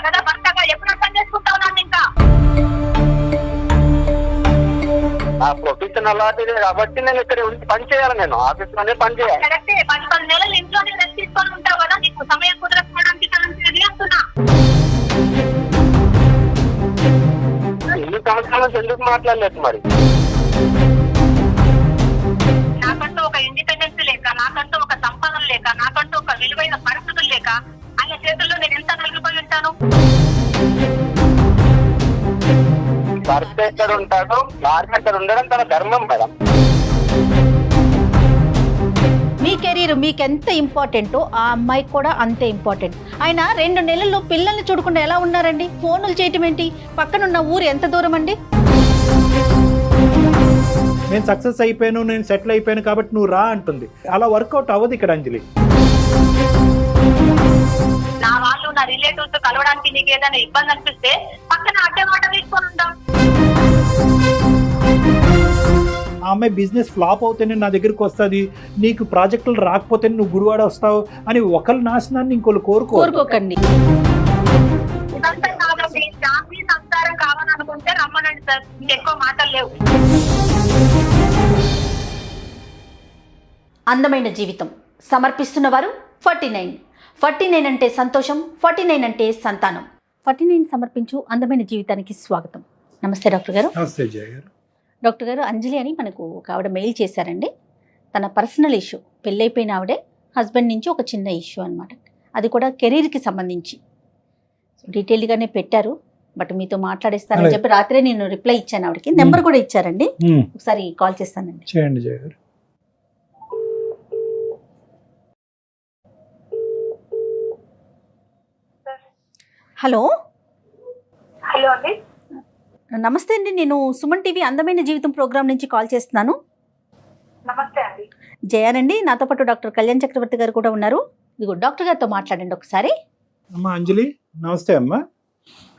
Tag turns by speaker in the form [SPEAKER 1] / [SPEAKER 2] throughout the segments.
[SPEAKER 1] చేసుకోవాలి కదా భర్తగా. ఎప్పుడు అర్థం చేసుకుంటావు నన్ను ఇంకా?
[SPEAKER 2] నా ప్రొఫెషన్ అలాంటిది కాబట్టి నేను ఇక్కడ ఉండి పని చేయాలి. నేను ఆఫీస్ లోనే పని చేయాలి.
[SPEAKER 1] కరెక్టే, 10 నెలలు ఇంట్లోనే రెస్ట్ తీసుకొని ఉంటావు కదా, నీకు సమయం కుదరకపోవడానికి తనంతేది అంటున్నా.
[SPEAKER 2] ఇన్ని సంవత్సరాల నుంచి ఎందుకు మాట్లాడలేదు మరి?
[SPEAKER 1] నాకంటూ ఒక ఇండిపెండెన్స్ లేక, నాకంటూ ఒక సంపాదన లేక, నాకంటూ ఒక విలువైన పరిస్థితులు లేక ఆయన చేతుల్లో నేను ఎంత నలిగిపోయి ఉంటాను.
[SPEAKER 2] భర్త ఎక్కడ ఉంటాడు, భార్య ఎక్కడ ఉండడం తన ధర్మం మేడం.
[SPEAKER 3] మీ కెరీర్ మీకు ఎంత ఇంపార్టెంటో ఆ అమ్మాయికి కూడా అంతే ఇంపార్టెంట్. ఆయన 2 నెలల్లో పిల్లల్ని చూడకుండా ఎలా ఉన్నారండి? ఫోన్లు చేయటం ఏంటి? పక్కనున్న ఊరు ఎంత దూరం అండి?
[SPEAKER 4] నేను సక్సెస్ అయిపోయాను, నేను సెటిల్ అయిపోయాను కాబట్టి నువ్వు రా అంటుంది. అలా వర్కౌట్ అవ్వదు ఇక్కడ అంజలి.
[SPEAKER 1] నా వాళ్ళు నా రిలేటివ్స్ కలవడానికి నీకు ఏదైనా ఇబ్బంది అనిపిస్తే పక్కన అడ్డే మాట తీసుకొని ఉంటాం.
[SPEAKER 4] ఆ అమ్మాయి బిజినెస్ ఫ్లాప్ అవుతేనే నా దగ్గరికి వస్తుంది, నీకు ప్రాజెక్టులు రాకపోతే నువ్వు గుడివాడ వస్తావు అని ఒకరి నాశనాన్ని ఇంకోళ్ళు
[SPEAKER 3] కోరుకోకండి.
[SPEAKER 1] ఇదంతా కాదండి, శాంతి సంసారం కావాలనుకుంటే రమ్మనండి సార్, ఇంకెక్కువ మాటలు లేవు.
[SPEAKER 3] అందమైన జీవితం సమర్పిస్తున్న వారు 49 అంటే సంతోషం, 49 అంటే సంతానం. 49 సమర్పించు అందమైన జీవితానికి స్వాగతం. నమస్తే డాక్టర్ గారు.
[SPEAKER 4] నమస్తే జయ గారు.
[SPEAKER 3] డాక్టర్ గారు, అంజలి అని మనకు ఒక ఆవిడ మెయిల్ చేశారండి. తన పర్సనల్ ఇష్యూ, పెళ్ళైపోయిన ఆవిడే, హస్బెండ్ నుంచి ఒక చిన్న ఇష్యూ అనమాట. అది కూడా కెరీర్కి సంబంధించి డీటెయిల్గానే పెట్టారు. బట్ మీతో మాట్లాడేస్తానని చెప్పి రాత్రే నేను రిప్లై ఇచ్చాను ఆవిడకి. నెంబర్ కూడా ఇచ్చారండి, ఒకసారి కాల్ చేస్తానండి.
[SPEAKER 4] చేయండి జయ గారు.
[SPEAKER 3] హలో.
[SPEAKER 1] హలో అండి.
[SPEAKER 3] నమస్తే అండి, నేను సుమన్ టీవీ అందమైన జీవితం ప్రోగ్రామ్ నుంచి కాల్ చేస్తున్నాను.
[SPEAKER 1] నమస్తే అండి.
[SPEAKER 3] జయానండి, నాతో పాటు డాక్టర్ కళ్యాణ్ చక్రవర్తి గారు కూడా ఉన్నారు. ఇదిగో డాక్టర్ గారితో మాట్లాడండి ఒకసారి.
[SPEAKER 4] అమ్మా అంజలి, నమస్తే అమ్మా.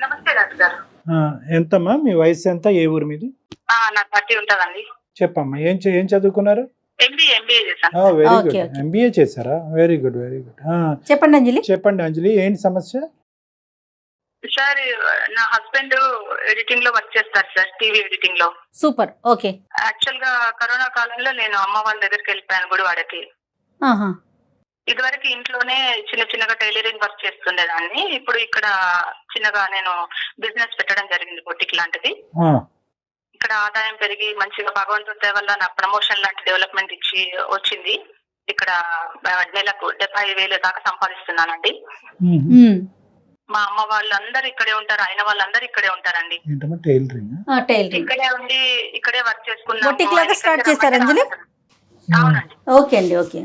[SPEAKER 1] నమస్తే డాక్టర్ గారు.
[SPEAKER 4] ఎంతమ్మా మీ వయసు ఎంత, ఏ ఊరు మీది?
[SPEAKER 1] నాకు 30 ఉంటుందండి.
[SPEAKER 4] చెప్పమ్మా, ఏం చదువుకున్నారు?
[SPEAKER 1] ఎంబీఏ చేశాను.
[SPEAKER 4] Very
[SPEAKER 3] okay,
[SPEAKER 4] good.
[SPEAKER 3] Okay.
[SPEAKER 4] MBA చేశారా? Very good.
[SPEAKER 3] చెప్పండి అంజలి.
[SPEAKER 4] చెప్పండి అంజలి, ఏంటి సమస్య?
[SPEAKER 1] సార్, నా హస్బెండ్ ఎడిటింగ్ లో వర్క్ చేస్తారు సార్, టీవీ ఎడిటింగ్ లో.
[SPEAKER 3] సూపర్. ఓకే.
[SPEAKER 1] యాక్చువల్ గా కరోనా కాలంలో నేను అమ్మ వాళ్ళ దగ్గరికి వెళ్ళిపోయాను గుడివాడకి. ఇదివరకు ఇంట్లోనే చిన్నగా టైలరింగ్ వర్క్ చేస్తుండేదాన్ని. ఇప్పుడు ఇక్కడ చిన్నగా నేను బిజినెస్ పెట్టడం జరిగింది, బొటిక్ లాంటిది. ఇక్కడ ఆదాయం పెరిగి మంచిగా భగవంతుడి దయ వల్ల నా ప్రమోషన్ లాంటి డెవలప్మెంట్ ఇచ్చి వచ్చింది. ఇక్కడ నెలకు 70,000 దాకా సంపాదిస్తున్నానండి. మా అమ్మ వాళ్ళందరూ ఇక్కడే ఉంటారు, ఆయన వాళ్ళందరూ ఇక్కడే ఉంటారండి. ఇక్కడే ఉండి ఇక్కడే వర్క్ చేసుకున్నాం.
[SPEAKER 3] బొటిక్ లాగా స్టార్ట్ చేశారు అంజలి?
[SPEAKER 1] అవునండి.
[SPEAKER 3] ఓకే అండి, ఓకే.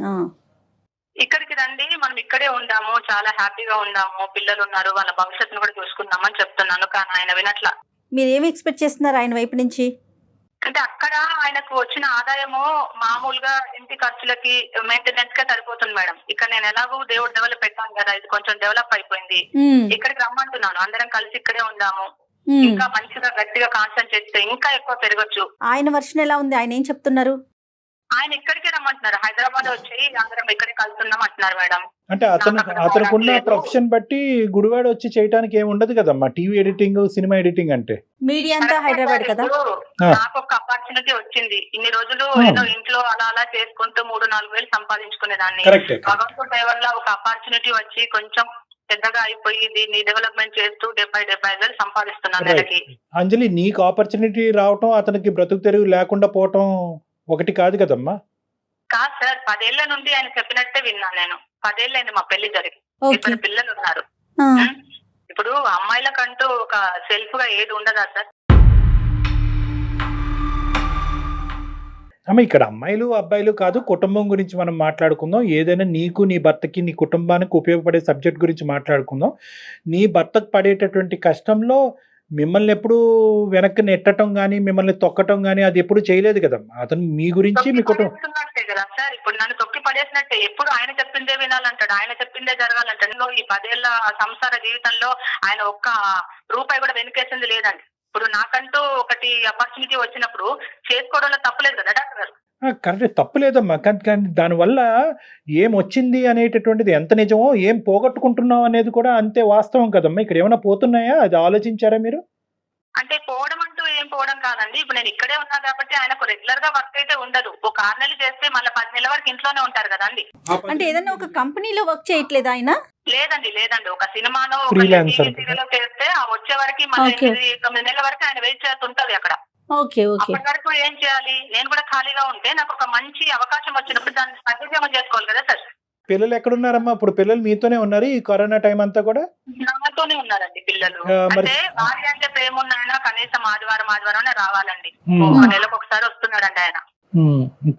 [SPEAKER 1] ఇక్కడికి రండి, మనం ఇక్కడే ఉందాము, చాలా హ్యాపీగా ఉందాము, పిల్లలు ఉన్నారు, వాళ్ళ భవిష్యత్తును కూడా చూసుకుందామని చెప్తున్నాను. కానీ ఆయన వినట్లా.
[SPEAKER 3] మీరు ఏమి ఎక్స్పెక్ట్ చేస్తున్నారు ఆయన వైపు నుంచి?
[SPEAKER 1] అంటే అక్కడ ఆయనకు వచ్చిన ఆదాయము మామూలుగా ఇంటి ఖర్చులకి మెయింటెనెన్స్ గా సరిపోతుంది మేడం. ఇక్కడ నేను ఎలాగో దేవుడు డెవలప్ పెట్టాను కదా, ఇది కొంచెం డెవలప్ అయిపోయింది. ఇక్కడికి రమ్మంటున్నాను, అందరం కలిసి ఇక్కడే ఉందాము, ఇంకా మంచిగా గట్టిగా కాన్సన్ట్రేట్ చేస్తే ఇంకా ఎక్కువ పెరగచ్చు.
[SPEAKER 3] ఆయన వర్షన్ ఎలా ఉంది? ఆయన ఏం చెప్తున్నారు?
[SPEAKER 1] ఆయన ఇక్కడికే రమ్మంటున్నారు, హైదరాబాద్ వచ్చి అందరం ఇక్కడే కలుస్తున్నాం అంటున్నారు మేడం.
[SPEAKER 4] అంటే అతనుకున్న ప్రొఫెషన్ బట్టి గుడివాడ వచ్చి చేయడానికి ఏమి ఉండదు కదమ్మా, టీవీ ఎడిటింగ్, సినిమా ఎడిటింగ్ అంటే.
[SPEAKER 3] మీడియా అంతా హైదరాబాద్ కదా.
[SPEAKER 1] నాకు ఒక ఆపర్చునిటీ వచ్చింది. ఇన్ని రోజులు ఏదో ఇంట్లో అలా చేసుకుంటూ 3-4 వేలు సంపాదించుకునేదాన్ని. భగవంతుడి దయ వల్ల ఒక ఆపర్చునిటీ వచ్చి కొంచెం పెద్దగా అయిపోయి దీన్ని డెవలప్మెంట్ చేస్తూ 70,000 వేలు సంపాదిస్తున్నాను నెలకి.
[SPEAKER 4] అంజలి, నీకు ఆపర్చునిటీ రావటం, అతనికి బ్రతుకు తెరువు లేకుండా పోవటం ఒకటి కాదు కదమ్మా.
[SPEAKER 1] కాదు సార్, 10 ఏళ్ల నుండి ఆయన చెప్పినట్టే విన్నాను నేను. 10 ఏళ్ళైంది మా పెళ్లి జరిగి, ఇప్పుడు పిల్లలు ఉన్నారు. ఇప్పుడు అమ్మాయిలకంటూ ఒక సెల్ఫ్ గా ఏది ఉండదా సార్?
[SPEAKER 4] అమ్మ, ఇక్కడ అమ్మాయిలు అబ్బాయిలు కాదు, కుటుంబం గురించి మనం మాట్లాడుకుందాం. ఏదైనా నీకు, నీ భర్తకి, నీ కుటుంబానికి ఉపయోగపడే సబ్జెక్ట్ గురించి మాట్లాడుకుందాం. నీ భర్తకు పడేటటువంటి కష్టంలో మిమ్మల్ని ఎప్పుడు వెనక్కి నెట్టడం గానీ, మిమ్మల్ని తొక్కటం గానీ అది ఎప్పుడు చేయలేదు కదమ్మా. అతను మీ గురించి, మీ కుటుంబం
[SPEAKER 1] కదా సార్. ఇప్పుడు నన్ను తొక్కి పడేసినట్టే, ఎప్పుడు ఆయన చెప్పిందే వినాలంటాడు, ఆయన చెప్పిందే జరగాలంటాడు. ఈ 10 ఏళ్ల సంసార జీవితంలో ఆయన ఒక్క రూపాయి కూడా వెనుకేసింది లేదండి. ఇప్పుడు నాకంటూ ఒకటి ఆపర్చునిటీ వచ్చినప్పుడు చేసుకోవడంలో తప్పలేదు కదా డాక్టర్ గారు.
[SPEAKER 4] కరెక్ట్, తప్పులేదమ్మా. కానీ దానివల్ల ఏమొచ్చింది అనేటటువంటిది ఎంత నిజమో, ఏం పోగొట్టుకుంటున్నాం అనేది కూడా అంతే వాస్తవం కదమ్మా. ఇక్కడ ఏమైనా పోతున్నాయా, అది ఆలోచించారా మీరు?
[SPEAKER 1] అంటే పోవడం అంటూ ఏం పోవడం కాదండి. ఇప్పుడు నేను ఇక్కడే ఉన్నా కాబట్టి ఆయనకు రెగ్యులర్ గా వర్క్ అయితే ఉండదు. ఒక 6 నెలలు చేస్తే మళ్ళీ 10 నెలల వరకు ఇంట్లోనే ఉంటారు కదండి.
[SPEAKER 3] అంటే ఏదైనా ఒక కంపెనీలో వర్క్ చేయట్లేదు ఆయన?
[SPEAKER 1] లేదండి, ఒక సినిమానో
[SPEAKER 4] Freelancer.
[SPEAKER 1] సీరియల్ చేస్తే ఆ వచ్చే వరకు మళ్ళీ
[SPEAKER 3] Okay.
[SPEAKER 1] 9 నెలల వరకు ఆయన వెయిట్ చేస్తుంటది అక్కడ.
[SPEAKER 3] ఓకే.
[SPEAKER 1] అప్పటి వరకు ఏం చేయాలి? నేను కూడా ఖాళీగా ఉంటే నాకు ఒక మంచి అవకాశం వచ్చినప్పుడు దాన్ని సద్వినియోగం చేసుకోవాలి కదా సార్.
[SPEAKER 4] పిల్లలు ఎక్కడున్నారమ్మా? ఇప్పుడు పిల్లలు మీతోనే ఉన్నారు ఈ కరోనా టైం అంతా కూడా?
[SPEAKER 1] నాతోనే ఉన్నారండి పిల్లలు.
[SPEAKER 4] మరి-
[SPEAKER 1] అంటే భార్య అంటే ప్రేమ ఉన్నాయన కనీసం ఆదివారం రావాలండి.
[SPEAKER 4] Hmm.
[SPEAKER 1] ఒక నెలకు ఒకసారి వస్తున్నాడండి ఆయన.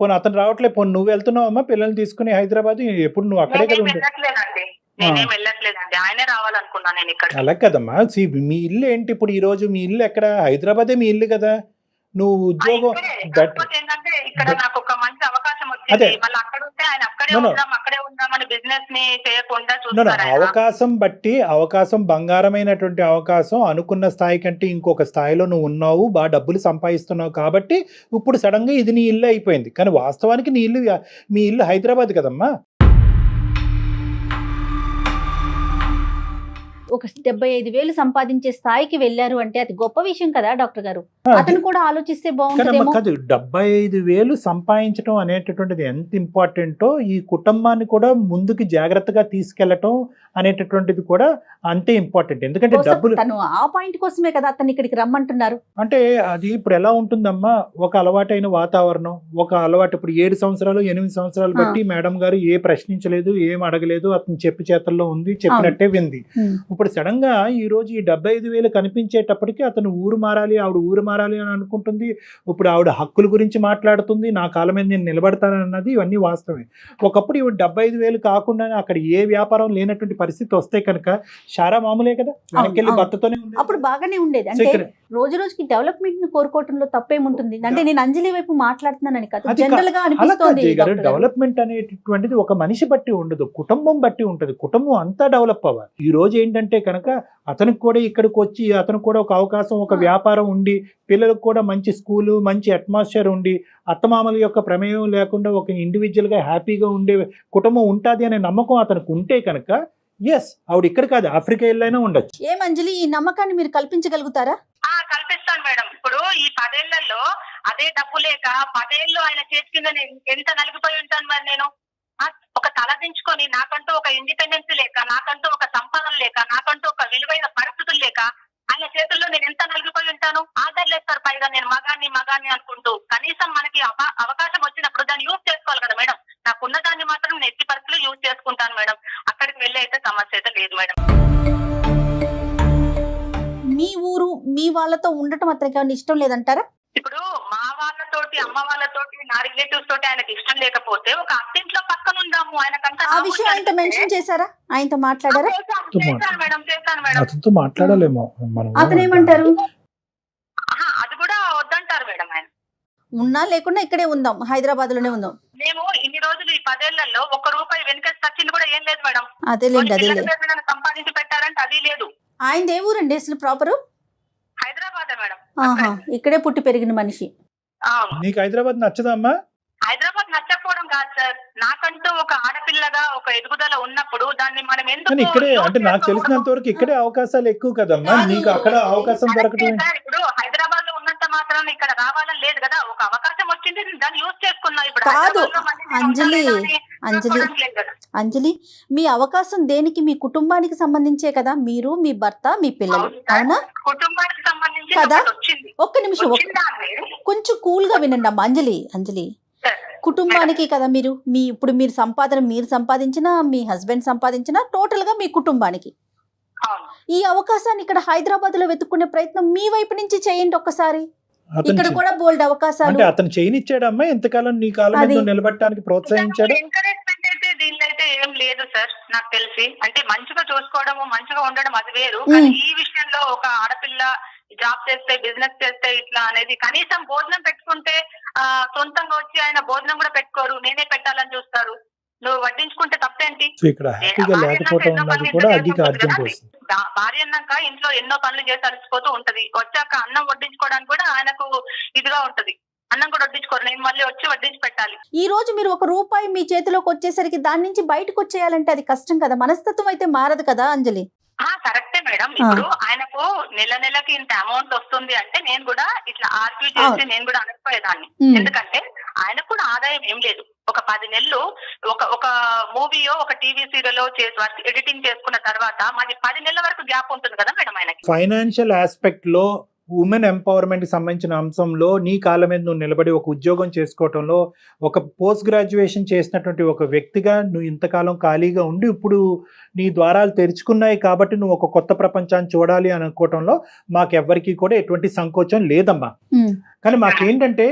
[SPEAKER 4] పోనీ అతను రావట్లేదు, పోనీ నువ్వు వెళ్తున్నావమ్మా పిల్లల్ని తీసుకుని హైదరాబాద్? ఎప్పుడు నువ్వు అక్కడే కదా ఉంటుంది?
[SPEAKER 1] నేనేం వెళ్ళట్లేదండి, ఆయనే రావాలనుకున్నా నేను ఇక్కడ.
[SPEAKER 4] అలా కదమ్మా. మీ ఇల్లు ఏంటి ఇప్పుడు? ఈ రోజు మీ ఇల్లు ఎక్కడ? హైదరాబాదే మీ ఇల్లు కదా. నువ్వు ఉద్యోగం
[SPEAKER 1] కాకపోతే ఏంటంటే ఇక్కడ నాకు ఒక మంచి అవకాశం వచ్చింది.
[SPEAKER 4] అదే.
[SPEAKER 1] మళ్ళీ అక్కడ ఉంటే ఆయన అక్కడే
[SPEAKER 4] No, no.
[SPEAKER 1] ఉందామని బిజినెస్ ని చేయకుండా
[SPEAKER 4] No, no.
[SPEAKER 1] చూస్తారు ఆయన.
[SPEAKER 4] అవకాశం బట్టి అవకాశం, బంగారమైనటువంటి అవకాశం, అనుకున్న స్థాయి కంటే ఇంకొక స్థాయిలో నువ్వు ఉన్నావు, బాగా డబ్బులు సంపాదిస్తున్నావు కాబట్టి ఇప్పుడు సడన్ గా ఇది నీ ఇల్లు అయిపోయింది. కానీ వాస్తవానికి మీ ఇల్లు హైదరాబాద్ కదమ్మా.
[SPEAKER 3] ఒక 75,000 సంపాదించే స్థాయికి వెళ్ళారు అంటే అది గొప్ప విషయం కదా డాక్టర్ గారు. అతను కూడా ఆలోచిస్తే బాగుంటుందేమో.
[SPEAKER 4] కాదు, 75,000 సంపాదించడం అనేటటువంటిది ఎంత ఇంపార్టెంటో ఈ కుటుంబాన్ని కూడా ముందుకి జాగ్రత్తగా తీసుకెళ్లటం అనేటటువంటిది కూడా అంతే ఇంపార్టెంట్. ఎందుకంటే డబ్బులు,
[SPEAKER 3] తను ఆ పాయింట్ కోసమే కదా అతను ఇక్కడికి రమ్మంటున్నారు.
[SPEAKER 4] అంటే అది ఇప్పుడు ఎలా ఉంటుందమ్మా, ఒక అలవాటైన వాతావరణం, ఒక అలవాటు. ఇప్పుడు 7 సంవత్సరాలు 8 సంవత్సరాలు బట్టి మేడం గారు ఏ ప్రశ్నించలేదు, ఏం అడగలేదు, అతను చెప్పు చేతల్లో ఉంది, చెప్పినట్టే వింది. ఇప్పుడు సడన్ గా ఈ రోజు ఈ 75,000 కనిపించేటప్పటికి అతను ఊరు మారాలి, ఆవిడ ఊరు మారాలి అని అనుకుంటుంది. ఇప్పుడు ఆవిడ హక్కుల గురించి మాట్లాడుతుంది, నా కాలం మీద నేను నిలబడతానన్నది, ఇవన్నీ వాస్తవమే. ఒకప్పుడు ఇవి 75,000 కాకుండా అక్కడ ఏ వ్యాపారం లేనటువంటి పరిస్థితి వస్తే కనుక షారా మామూలే కదా, వెనకెళ్ళి భర్తతోనే ఉండేది.
[SPEAKER 3] అప్పుడు బాగానే ఉండేది. అంటే రోజు రోజుకి డెవలప్మెంట్ ని కోరుకోవటంలో తప్పేముంటుంది? అంటే నేను అంజలి వైపు మాట్లాడుతున్నానని కాదు, జనరల్ గా అనిపిస్తోంది.
[SPEAKER 4] డెవలప్మెంట్ అనేటటువంటిది ఒక మనిషి బట్టి ఉండదు, కుటుంబం బట్టి ఉంటది. కుటుంబం అంతా డెవలప్ అవ్వాలి. ఈ రోజు ఏంటంటే కనుక అతనికి కూడా ఇక్కడికి వచ్చి అతను కూడా ఒక అవకాశం, ఒక వ్యాపారం ఉండి, పిల్లలకు కూడా మంచి స్కూలు, మంచి అట్మాస్ఫియర్ ఉండి, అత్తమామల యొక్క ప్రమేయం లేకుండా ఒక ఇండివిజువల్ గా హ్యాపీగా ఉండే కుటుంబం ఉంటుంది అనే నమ్మకం అతనికి ఉంటే కనుక ఎస్, ఆవిడ ఇక్కడ కాదు ఆఫ్రికా వెళ్ళైనా ఉండొచ్చు.
[SPEAKER 3] ఏం అంజలి, ఈ నమ్మకాన్ని మీరు కల్పించగలుగుతారా?
[SPEAKER 1] కల్పిస్తాను మేడం. ఇప్పుడు ఈ 10 ఏళ్లలో అదే డబ్బు లేక 10 ఏళ్ళు ఆయన చేతి కింద ఎంత నలిగిపోయి ఉంటాను మరి నేను. ఒక తల దించుకొని నాకంటూ ఒక ఇండిపెండెన్స్ లేక, నాకంటూ ఒక సంపాదన లేక, నాకంటూ ఒక విలువైన పరిస్థితులు లేక ఆయన చేతుల్లో నేను ఎంత నలిగిపోయి ఉంటాను. ఆదరలేస్తారు పైగా నేను మగాన్ని అనుకుంటూ. కనీసం మనకి అవకాశం వచ్చినప్పుడు దాన్ని యూజ్ చేసుకోవాలి కదా మేడం. నాకున్న దాన్ని మాత్రం నేను ఎట్టి పరిస్థితులు యూజ్ చేసుకుంటాను మేడం. అక్కడికి వెళ్ళి అయితే సమస్య అయితే లేదు మేడం.
[SPEAKER 3] మీ ఊరు, మీ వాళ్ళతో ఉండటం అతనికి ఇష్టం లేదంటారా?
[SPEAKER 1] ఇప్పుడు మా వాళ్ళతోటి, అమ్మ వాళ్ళతోటి, నా రిలేటివ్స్ తోటి ఆయనకి ఇష్టం లేకపోతే ఒక అత్తింట్లో పక్కన ఉందాము. ఆయనకంతా
[SPEAKER 3] ఆ విషయం ఆయనతో మెన్షన్ చేశారా? ఆయనతో మాట్లాడారా?
[SPEAKER 1] చేశాను మేడం.
[SPEAKER 4] అతనితో మాట్లాడాలేమో మనం.
[SPEAKER 3] అతను ఏమంటారు?
[SPEAKER 1] అది కూడా వద్దంటారు మేడం. ఆయన
[SPEAKER 3] ఉన్నా లేకుండా ఇక్కడే ఉందాం, హైదరాబాద్ లోనే ఉందాం.
[SPEAKER 1] మేము ఇన్ని రోజులు ఈ 10 ఏళ్లలో ₹1 వెనకేసి తచ్చింది కూడా ఏం లేదు మేడం.
[SPEAKER 3] అదేలేండి.
[SPEAKER 1] సంపాదించి పెట్టారంటే అది లేదు.
[SPEAKER 3] ఆయన ఏ ఊరండి అసలు ప్రాపరు?
[SPEAKER 1] హైదరాబాద్ మేడం.
[SPEAKER 3] ఇక్కడే పుట్టి పెరిగిన మనిషి.
[SPEAKER 4] నీకు హైదరాబాద్ నచ్చదమ్మా?
[SPEAKER 1] హైదరాబాద్ నచ్చకపోవడం కాదు సార్, నాకంటూ ఒక ఆడపిల్లగా ఒక ఎదుగుదల ఉన్నప్పుడు దాన్ని మనం ఎందుకు
[SPEAKER 4] ఇక్కడే, అంటే నాకు తెలిసినంత వరకు ఇక్కడే అవకాశాలు ఎక్కువ కదమ్మా, నీకు అక్కడ అవకాశం దొరకటం.
[SPEAKER 1] ఇప్పుడు హైదరాబాద్ లో ఉన్నంత మాత్రం ఇక్కడ రావాలని లేదు కదా. ఒక అవకాశం వచ్చింది, దాన్ని యూజ్ చేసుకున్నా. ఇప్పుడు
[SPEAKER 3] కాదు అంజలి, మీ అవకాశం దేనికి? మీ కుటుంబానికి సంబంధించే కదా, మీరు, మీ భర్త, మీ పిల్లలు, అవునా?
[SPEAKER 1] కుటుంబానికి సంబంధించి
[SPEAKER 3] కదా.
[SPEAKER 1] వచ్చింది.
[SPEAKER 3] ఒక్క నిమిషం, కొంచెం కూల్ గా వినండి అమ్మా. అంజలి, కుటుంబానికి కదా మీరు, ఇప్పుడు మీరు సంపాదించినా, మీ హస్బెండ్ సంపాదించినా, టోటల్ గా మీ కుటుంబానికి. ఈ అవకాశాన్ని ఇక్కడ హైదరాబాద్ లో వెతుక్కునే ప్రయత్నం మీ వైపు నుంచి చేయండి ఒక్కసారి. ఇక్కడ కూడా బోల్డ్ అవకాశాలు.
[SPEAKER 4] అంటే అతను చేయనిచ్చాడమ్మా ఎంతకాలం నీ కాలం మీద నిలబడటానికి ప్రోత్సహించాడు?
[SPEAKER 1] ఎంకరేజ్మెంట్ అయితే దీనిలో అయితే ఏం లేదు సార్ నాకు తెలిసి. అంటే మంచిగా చూసుకోవడము, మంచిగా ఉండడం అది వేరు. కానీ ఈ విషయంలో ఒక ఆడపిల్ల జాబ్ చేస్తే, బిజినెస్ చేస్తే ఇట్లా అనేది, కనీసం భోజనం పెట్టుకుంటే సొంతంగా వచ్చి ఆయన భోజనం కూడా పెట్టుకోరు, నేనే పెట్టాలని చూస్తారు. నువ్వు వడ్డించుకుంటే తప్పేంటి? భార్య అన్నాక ఇంట్లో ఎన్నో పనులు చేసి అలసిపోతూ ఉంటది. వచ్చాక అన్నం వడ్డించుకోవడానికి కూడా ఆయనకు ఇదిగా ఉంటది. అన్నం కూడా వడ్డించుకోరు, నేను మళ్ళీ వచ్చి వడ్డించి పెట్టాలి.
[SPEAKER 3] ఈ రోజు మీరు ₹1 మీ చేతిలోకి వచ్చేసరికి దాని నుంచి బయటకు వచ్చేయాలంటే అది కష్టం కదా, మనస్తత్వం అయితే మారదు కదా అంజలి.
[SPEAKER 1] కరెక్టే మేడం. ఇప్పుడు ఆయనకు నెలకి ఇంత అమౌంట్ వస్తుంది అంటే నేను కూడా ఇట్లా ఆర్గ్యూ చేసి నేను కూడా అనకపోయేదాన్ని. ఎందుకంటే ఆయనకు కూడా ఆదాయం ఏం లేదు. ఒక 10 నెలలు ఒక మూవీయో ఒక టీవీ సీరియల్ చేసి ఎడిటింగ్ చేసుకున్న తర్వాత మాది 10 నెలల వరకు గ్యాప్ ఉంటుంది కదా మేడం ఆయనకి.
[SPEAKER 4] ఫైనాన్షియల్ ఆస్పెక్ట్ లో ఉమెన్ ఎంపవర్మెంట్ కి సంబంధించిన అంశంలో నీ కాళ్ళ మీద నువ్వు నిలబడి ఒక ఉద్యోగం చేసుకోవటంలో ఒక పోస్ట్ గ్రాడ్యుయేషన్ చేసినటువంటి ఒక వ్యక్తిగా నువ్వు ఇంతకాలం ఖాళీగా ఉండి ఇప్పుడు నీ ద్వారాలు తెరుచుకున్నాయి కాబట్టి నువ్వు ఒక కొత్త ప్రపంచాన్ని చూడాలి అని అనుకోవటంలో మాకెవ్వరికి కూడా ఎటువంటి సంకోచం లేదమ్మా. కానీ మాకేంటంటే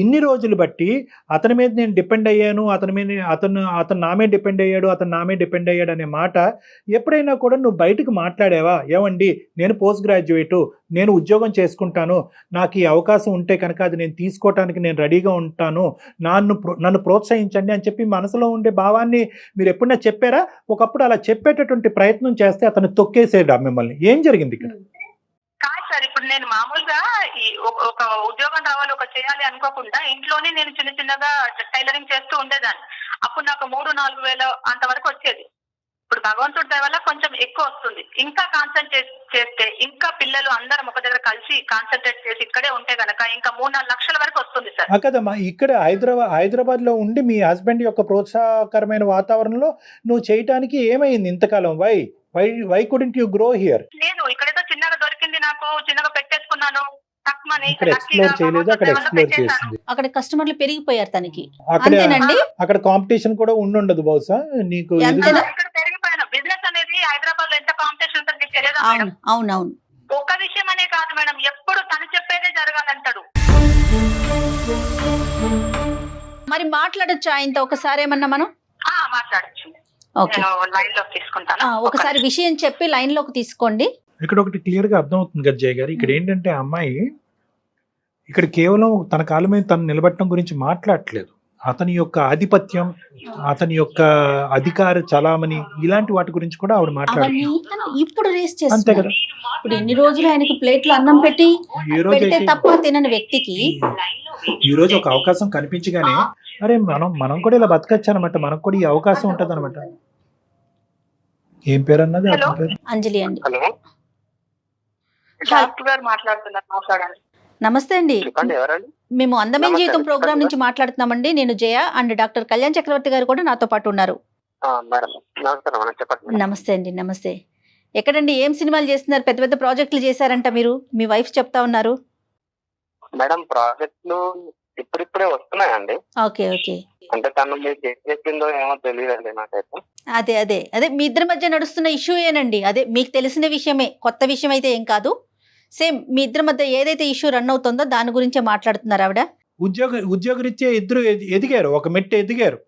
[SPEAKER 4] ఇన్ని రోజులు బట్టి అతని మీద నేను డిపెండ్ అయ్యాను, అతను నా మీద డిపెండ్ అయ్యాడు, అతను నా మీద డిపెండ్ అయ్యాడు అనే మాట ఎప్పుడైనా కూడా నువ్వు బయటకు మాట్లాడావా? ఏమండి నేను పోస్ట్ గ్రాడ్యుయేటు, నేను ఉద్యోగం చేసుకుంటాను, నాకు ఈ అవకాశం ఉంటే కనుక అది నేను తీసుకోవటానికి నేను రెడీగా ఉంటాను, నన్ను ప్రోత్సహించండి అని చెప్పి మనసులో ఉండే భావాన్ని మీరు ఎప్పుడైనా చెప్పారా? ఒకప్పుడు అలా చెప్పేటటువంటి ప్రయత్నం చేస్తే అతను తొక్కేసేడా మిమ్మల్ని? ఏం జరిగింది ఇక్కడ?
[SPEAKER 1] కాదు సార్, ఇప్పుడు నేను మామూలుగా ఒక ఉద్యోగం రావాలి ఒక చేయాలి అనుకోకుండా ఇంట్లోనే నేను చిన్నగా టైలరింగ్ చేస్తూ ఉండేదాన్ని. అప్పుడు నాకు 3-4 వేల అంతవరకు వచ్చేది. ఇప్పుడు భగవంతుడి దయ వల్ల కొంచెం ఎక్కువ వస్తుంది. ఇంకా కాన్సన్ట్రేట్ చేస్తే ఇంకా పిల్లలు అందరం ఒక దగ్గర కలిసి కాన్సన్ట్రేట్ చేసి ఇక్కడే ఉంటే గనక ఇంకా 3-4 లక్షల వరకు వస్తుంది సార్.
[SPEAKER 4] కదమ్మా, ఇక్కడ హైదరాబాద్ లో ఉండి మీ హస్బెండ్ యొక్క ప్రోత్సాహకరమైన వాతావరణంలో నువ్వు చేయటానికి ఏమైంది ఇంతకాలం? Why couldn't you grow here?
[SPEAKER 1] నేను ఇక్కడేదో చిన్నగా దొరికింది, నాకు చిన్నగా పెట్టేసుకున్నాను.
[SPEAKER 3] అక్కడ కస్టమర్లు పెరిగిపోయారు తనకి, అంతేనండి.
[SPEAKER 4] అక్కడ కాంపిటీషన్ కూడా ఉండదు బహుశా నీకు.
[SPEAKER 1] పెరిగిపోయాను. బిజినెస్ అనేది హైదరాబాద్ లో ఎంత కాంపిటీషన్ ఉంటుంది మీకు తెలియదా?
[SPEAKER 3] అవునవును.
[SPEAKER 1] ఒక్క విషయం అనే కాదు మేడం, ఎప్పుడు తను చెప్పేదే జరగాలంటాడు.
[SPEAKER 3] మరి మాట్లాడొచ్చు ఆయనతో ఒకసారి ఏమన్నా మనం?
[SPEAKER 1] మాట్లాడచ్చు. లైన్ లోకి తీసుకుంటాను.
[SPEAKER 3] ఒకసారి విషయం చెప్పి లైన్ లోకి తీసుకోండి.
[SPEAKER 4] ఇక్కడ ఒకటి క్లియర్ గా అర్థమవుతుంది కదా జయ గారు, ఇక్కడ ఏంటంటే అమ్మాయి ఇక్కడ కేవలం తన కాళ్ళ మీద తను నిలబెట్టడం గురించి మాట్లాడట్లేదు. అతని యొక్క ఆధిపత్యం, అతని యొక్క అధికార చలామణి, ఇలాంటి వాటి గురించి కూడా ఆవిడ మాట్లాడుతుంది.
[SPEAKER 3] ఇప్పుడు రేస్ చేస్తుంది కదా. ఇప్పుడు ఎన్ని రోజులు ఆయనకి ప్లేట్లో అన్నం పెట్టి తప్ప తినని వ్యక్తికి
[SPEAKER 4] ఈ రోజు ఒక అవకాశం కనిపించగానే అరే మనం కూడా ఇలా బతకచ్చు అనమాట, మనకు కూడా ఈ అవకాశం ఉంటది అనమాట. ఏం పేరు అన్నది?
[SPEAKER 3] అంజలి అండి.
[SPEAKER 1] మాట్లాడండి.
[SPEAKER 3] నమస్తే అండి, మేము అందమైన జీవితం ప్రోగ్రామ్ నుంచి మాట్లాడుతున్నామండి. నేను జయ అండ్ డాక్టర్ కళ్యాణ్ చక్రవర్తి గారు కూడా నాతో పాటు ఉన్నారు. నమస్తే అండి. నమస్తే. ఎక్కడండి, ఏం సినిమాలు చేస్తున్నారు? పెద్ద పెద్ద ప్రాజెక్టులు చేశారంట మీరు, మీ వైఫ్ చెప్తా ఉన్నారు.
[SPEAKER 2] మేడం ప్రాజెక్టులు ఇప్పుడిప్పుడే వస్తున్నాయండి.
[SPEAKER 3] Okay okay.
[SPEAKER 2] అంటే తను మీకు చెప్పిందో ఏమో తెలియదండి నాకైతే.
[SPEAKER 3] అదే మీ ఇద్దరి మధ్య నడుస్తున్న ఇష్యూ ఏనండి. అదే మీకు తెలిసిన విషయమే, కొత్త విషయం అయితే ఏం కాదు. సేమ్ మీ ఇద్దరి మధ్య ఏదైతే ఇష్యూ రన్ అవుతుందో దాని గురించే మాట్లాడుతున్నారు ఆవిడ.
[SPEAKER 4] ఉద్యోగరీత్యా ఇద్దరు ఎదిగారు, ఒక మెట్టు ఎదిగారు,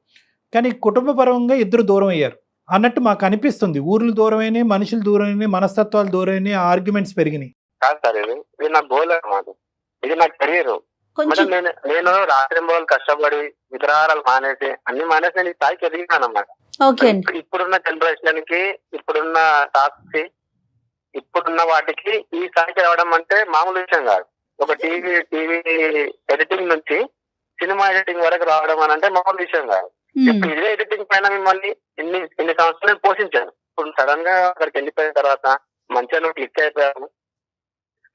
[SPEAKER 4] కానీ కుటుంబ పరంగా ఇద్దరు దూరం అయ్యారు అన్నట్టు మాకు అనిపిస్తుంది. ఊర్లు దూరమైనాయి, మనుషులు దూరమైనాయి, మనస్తత్వాలు దూరమైనాయి, ఆర్గ్యుమెంట్స్ పెరిగినాయి.
[SPEAKER 2] కాదు సార్, ఇది నా గోల్ అన్నమాట, ఇది నా కెరీర్. నేను రాత్రి రోజులు కష్టపడి విగ్రహాలు మానేసి అన్ని మానేసి నేను ఈ స్థాయికి ఎదిగినాను అన్నమాట. ఇప్పుడున్న జనరేషన్ కి, ఇప్పుడున్న టాస్క్ కి, ఇప్పుడున్న వాటికి ఈ స్థాయికి రావడం అంటే మామూలు విషయం కాదు. ఒక టీవీ ఎడిటింగ్ నుంచి సినిమా ఎడిటింగ్ వరకు రావడం అని అంటే మామూలు విషయం కాదు. ఇప్పుడు ఇదే ఎడిటింగ్ పైన మిమ్మల్ని ఇన్ని సంవత్సరాలు పోషించాను. ఇప్పుడు సడన్ గా అక్కడికి వెళ్ళిపోయిన తర్వాత మంచిగా నువ్వు క్లిక్ అయిపోయావు,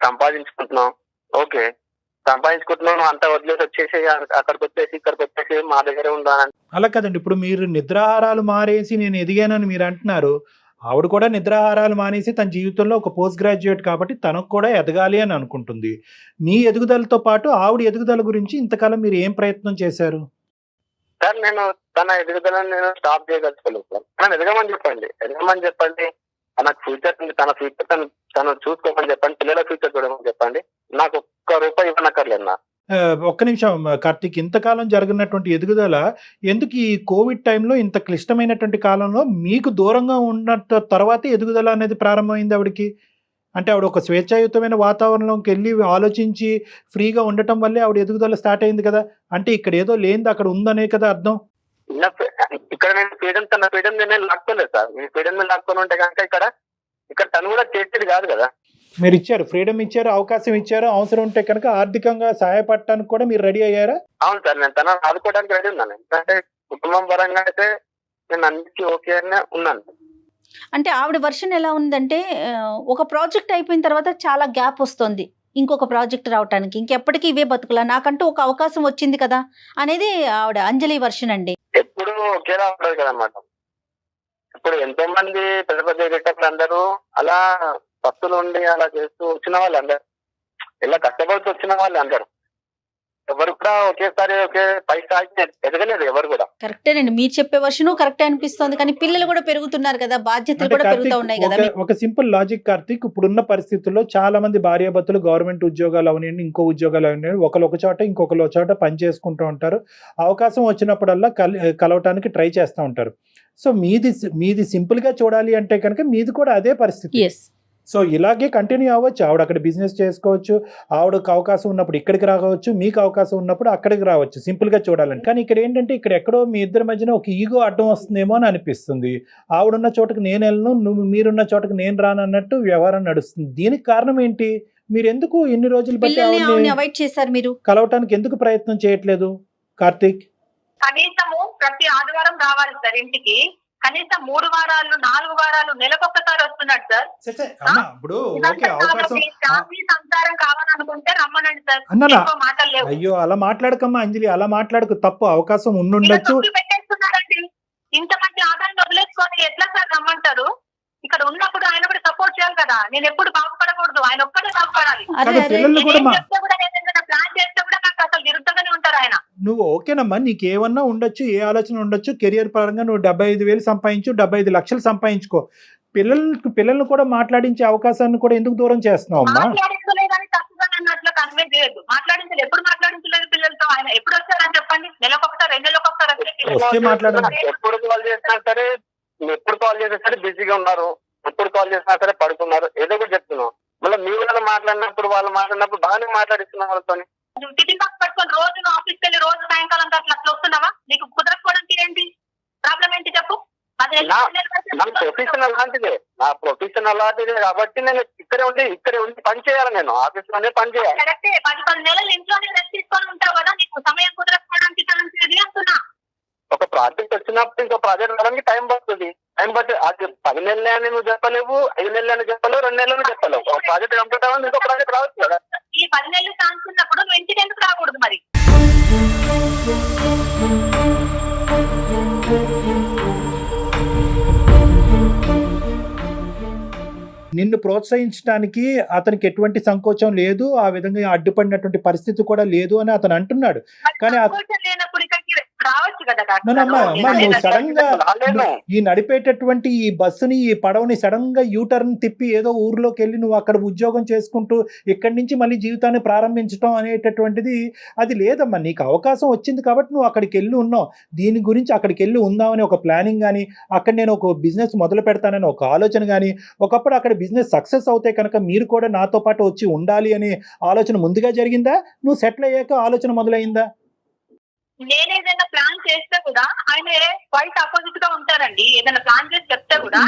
[SPEAKER 2] సంపాదించుకుంటున్నావు. ఓకే, సంపాదించుకుంటున్నావు, అంతా వదిలేసి వచ్చేసి ఇక్కడికి వచ్చేసి మా దగ్గరే ఉండాలని.
[SPEAKER 4] అలా కదండి. ఇప్పుడు మీరు నిద్రాహారాలు మానేసి నేను ఎదిగానని మీరు అంటున్నారు. ఆవిడ కూడా నిద్రాహారాలు మానేసి తన జీవితంలో ఒక పోస్ట్ గ్రాడ్యుయేట్ కాబట్టి తనకు కూడా ఎదగాలి అని అనుకుంటుంది. మీ ఎదుగుదలతో పాటు ఆవిడ ఎదుగుదల గురించి ఇంతకాలం మీరు ఏం ప్రయత్నం చేశారు?
[SPEAKER 2] సార్ నేను తన ఎదుగుదలను నేను స్టాప్ చేయగలుగుతాను సార్. తను ఎదగమని చెప్పండి. తన ఫ్యూచర్ తను చూసుకోమని చెప్పండి. పిల్లల ఫ్యూచర్ చూడమని చెప్పండి. నాకు ₹1 ఇవ్వనక్కర్లేదు.
[SPEAKER 4] ఒక్క నిమిషం కార్తీక్, ఇంతకాలం జరిగినటువంటి ఎదుగుదల ఎందుకు ఈ కోవిడ్ టైంలో ఇంత క్లిష్టమైనటువంటి కాలంలో మీకు దూరంగా ఉన్న తర్వాత ఎదుగుదల అనేది ప్రారంభమైంది ఆవిడకి? అంటే ఆవిడ ఒక స్వేచ్ఛాయుతమైన వాతావరణంలోకి వెళ్ళి ఆలోచించి ఫ్రీగా ఉండటం వల్లే ఆవిడ ఎదుగుదల స్టార్ట్ అయింది కదా. అంటే ఇక్కడ ఏదో లేనిది అక్కడ ఉందనే కదా అర్థం.
[SPEAKER 2] ఇక్కడ నేను తన ఫ్రీడమ్ నేను లాక్కోలేదు సార్. మీ ఫ్రీడమ్ లాక్కొని ఉంటే కనుక ఇక్కడ తను కూడా చేసేది కాదు కదా.
[SPEAKER 4] మీరు ఇచ్చారు, ఫ్రీడమ్ ఇచ్చారు, అవకాశం ఇచ్చారు, అవసరం ఉంటే కనుక ఆర్థికంగా సహాయపడటానికి కూడా మీరు రెడీ అయ్యారా?
[SPEAKER 2] అవును సార్, నేను తనని ఆదుకోవడానికి రెడీ ఉన్నాను. ఎందుకంటే కుటుంబం పరంగా అయితే నేను అన్నిటికీ ఓకే అనే ఉన్నాను.
[SPEAKER 3] అంటే ఆవిడ వర్షన్ ఎలా ఉందంటే ఒక ప్రాజెక్ట్ అయిపోయిన తర్వాత చాలా గ్యాప్ వస్తుంది ఇంకొక ప్రాజెక్ట్ రావడానికి, ఇంకెప్పటికీ ఇవే బతుకులా, నాకంటూ ఒక అవకాశం వచ్చింది కదా అనేది ఆవిడ అంజలి వర్షన్ అండి.
[SPEAKER 2] ఎప్పుడు ఒకేలా ఉండదు కదన్నమాట. ఇప్పుడు ఎంతో మంది పెద్ద పెద్ద ఎడిటర్లు అందరూ అలా భక్తులు ఉండి అలా చేస్తూ వచ్చిన వాళ్ళు అందరు, ఇలా కష్టపడుతూ వచ్చిన వాళ్ళు అందరు, ఎవరు కూడా ఒకేసారి ఒకే పై స్థాయికి ఎదగలేదు ఎవరు కూడా.
[SPEAKER 3] కరెక్టేనండి, మీరు చెప్పే వర్షను కరెక్టే అనిపిస్తుంది. కానీ పిల్లలు కూడా పెరుగుతున్నారు కదా, బాధ్యతలు కూడా పెరుగుతూ ఉన్నాయి కదా.
[SPEAKER 4] ఒక సింపుల్ లాజిక్ కార్తీక్, ఇప్పుడున్న పరిస్థితుల్లో చాలా మంది భార్యాభర్తలు గవర్నమెంట్ ఉద్యోగాలు అవనివ్వండి, ఇంకో ఉద్యోగాలు అవనివ్వండి, ఒకరు ఒక చోట ఇంకొకరు ఒక చోట పని చేసుకుంటూ ఉంటారు. అవకాశం వచ్చినప్పుడల్లా కలవటానికి ట్రై చేస్తూ ఉంటారు. సో మీది సింపుల్ గా చూడాలి అంటే కనుక మీది కూడా అదే పరిస్థితి. సో ఇలాగే కంటిన్యూ అవ్వచ్చు. ఆవిడ అక్కడ బిజినెస్ చేసుకోవచ్చు, ఆవిడకు అవకాశం ఉన్నప్పుడు ఇక్కడికి రావచ్చు, మీకు అవకాశం ఉన్నప్పుడు అక్కడికి రావచ్చు, సింపుల్గా చూడాలని. కానీ ఇక్కడ ఏంటంటే ఇక్కడ ఎక్కడో మీ ఇద్దరి మధ్యన ఒక ఈగో అడ్డం వస్తుందేమో అని అనిపిస్తుంది. ఆవిడున్న చోటకి నేను వెళ్ళను, మీరున్న చోటకి నేను రాను అన్నట్టు వ్యవహారం నడుస్తుంది. దీనికి కారణం ఏంటి? మీరు ఎందుకు ఇన్ని రోజులు బట్టి
[SPEAKER 3] అవాయిడ్ చేశారు? మీరు
[SPEAKER 4] కలవటానికి ఎందుకు ప్రయత్నం చేయట్లేదు కార్తీక్?
[SPEAKER 1] కనీసము ప్రతి ఆదివారం రావాలి సార్ ఇంటికి. కనీసం 3 వారాలు 4 వారాలు నెలకొకసారి వస్తున్నాడు సార్.
[SPEAKER 4] ఇప్పుడు ఓకే, అవకాశం
[SPEAKER 1] సంసారం కావాలనుకుంటే రమ్మనండి సార్. మాటలు లేవు.
[SPEAKER 4] అయ్యో అలా మాట్లాడకమ్మా అంజలి, అలా మాట్లాడకు, తప్పు. అవకాశం ఉండుండొచ్చు.
[SPEAKER 1] పెట్టేస్తున్నారండి, ఇంత మంచి ఆదాయం వదిలేసుకొని ఎట్లా సార్ రమ్మంటారు? ఇక్కడ ఉన్నప్పుడు ఆయన కూడా సపోర్ట్ చేయాలి కదా. నేను ఎప్పుడు బాగుపడకూడదు, ఆయన ఒక్కడే బాగుపడాలి. ప్లాన్ చేస్తే కూడా నాకు అసలు విరుద్ధంగానే ఉంటారు ఆయన.
[SPEAKER 4] నువ్వు ఓకేనమ్మా, నీకేమన్నా ఉండొచ్చు, ఏ ఆలోచన ఉండొచ్చు, కెరియర్ పరంగా నువ్వు 75,000 సంపాదించు, 75 లక్షలు సంపాదించుకో. పిల్లల్ని కూడా మాట్లాడించే అవకాశాన్ని కూడా ఎందుకు దూరం చేస్తున్నావు అమ్మా?
[SPEAKER 1] మాట్లాడించలేదని తప్పుగా నన్ను అట్లా కన్వే చేయొద్దు. మాట్లాడించలేదు, ఎప్పుడు మాట్లాడించలేదు పిల్లలతో. ఆయన ఎప్పుడు వస్తారని చెప్పండి, నెలకొకసారి 2 నెలలకొకసారి
[SPEAKER 2] వస్తే మాట్లాడాలి. ఎప్పుడు కాల్ చేసినా సరే, ఎప్పుడు కాల్ చేసినా సరే బిజీగా ఉన్నారు, ఎప్పుడు కాల్ చేసినా సరే పడుకున్నారు, ఏదో ఒకటి చెప్తున్నావు. మళ్ళీ మీ వాళ్ళు మాట్లాడినప్పుడు బాగానే మాట్లాడిస్తున్నావు వాళ్ళతో. టిఫిన్ బాక్స్ పట్టుకొని రోజు ఆఫీస్కి వెళ్ళి రోజు సాయంకాలం అట్లా వస్తున్నావా? నీకు కుదరకపోవడానికి ఏంటి ప్రాబ్లం ఏంటి చెప్పు? నా ప్రొఫెషన్ అలాంటిదే, కాబట్టి నేను ఇక్కడే ఉండి పని చేయాలి. నేను ఆఫీస్ లోనే పని చేయాలి. కరెక్టే, 10 నెలలు ఇంట్లోనే రెస్ట్ తీసుకొని ఉంటావు కదా, నీకు సమయం కుదరకపోవడానికి అంటున్నా. ఒక ప్రాజెక్ట్ వచ్చినప్పుడు ఇంకో ప్రాజెక్ట్ రావడానికి టైం పడుతుంది. టైం బట్టి అది 10 నెలలే అని నువ్వు చెప్పలేవు, 5 నెలలు అని చెప్పలేవు, 2 నెలలు చెప్పలేవు. ఒక ప్రాజెక్ట్ కంప్లీట్ అవ్వాలి, ఇంకో ప్రాజెక్ట్ రావచ్చు కదా. ఈ 10 నెలలు ఛాన్స్ ఉన్నప్పుడు నువ్వు ఇంటికి ఎందుకు రాకూడదు మరి?
[SPEAKER 4] నిన్ను ప్రోత్సహించడానికి అతనికి ఎటువంటి సంకోచం లేదు, ఆ విధంగా అడ్డుపడినటువంటి పరిస్థితి కూడా లేదు అని అతను అంటున్నాడు. కానీ నువ్వు సడన్ గా ఈ నడిపేటటువంటి ఈ బస్సుని, ఈ పడవని సడన్ గా యూటర్న్ తిప్పి ఏదో ఊర్లోకి వెళ్ళి నువ్వు అక్కడ ఉద్యోగం చేసుకుంటూ ఇక్కడి నుంచి మళ్ళీ జీవితాన్ని ప్రారంభించడం అనేటటువంటిది అది లేదమ్మా. నీకు అవకాశం వచ్చింది కాబట్టి నువ్వు అక్కడికి వెళ్ళి ఉన్నావు. దీని గురించి అక్కడికి వెళ్ళి ఉందామని ఒక ప్లానింగ్ కానీ, అక్కడ నేను ఒక బిజినెస్ మొదలు పెడతానని ఒక ఆలోచన కానీ, ఒకప్పుడు అక్కడ బిజినెస్ సక్సెస్ అవుతే కనుక మీరు కూడా నాతో పాటు వచ్చి ఉండాలి అనే ఆలోచన ముందుగా జరిగిందా? నువ్వు సెటిల్ అయ్యాక ఆలోచన మొదలైందా?
[SPEAKER 1] నేను ఏదైనా ప్లాన్ చేస్తే కూడా ఆయన క్వైట్ ఆపోజిట్ గా ఉంటారండి. ఏదైనా ప్లాన్ చేసి చెప్తే కూడా